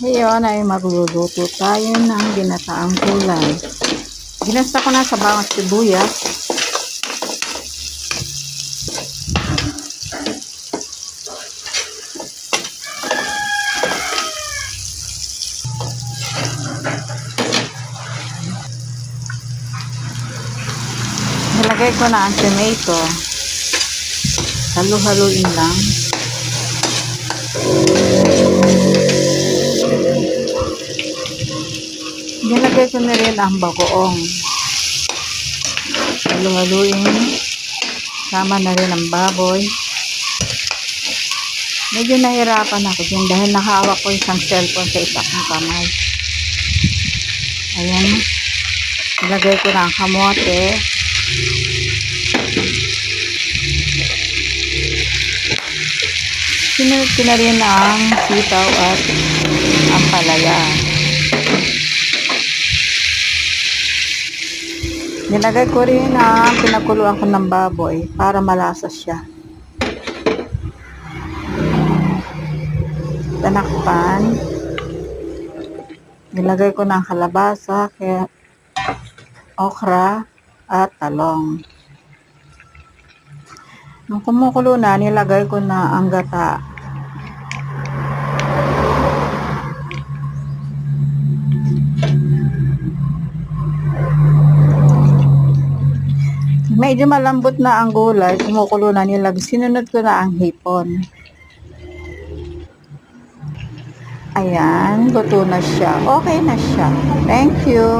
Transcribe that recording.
Ngayon ay magluluto tayo ng ginataang gulay. Ginasta ko na sa bawang sibuyas. Nilagay ko na ang tomato. Halo-haluin lang. Nilagay ko na rin ang bagoong. Halo-haluin. Sama na rin ang baboy. Medyo nahirapan ako dyan dahil nakahawak ko isang cellphone sa isang kamay. Ayan. Nilagay ko na ang kamote. Sinunod ko na rin ang sitaw at ang palaya. Nilagay ko rin ang pinakuluan ko ng baboy para malasa siya. Tanakpan. Nilagay ko ng kalabasa, okra at talong. Nung kumukulo na, nilagay ko na ang gata. Medyo malambot na ang gulay, kumukulo na, sinunod ko na ang hipon. Ayan, luto na siya. Okay na siya. Thank you.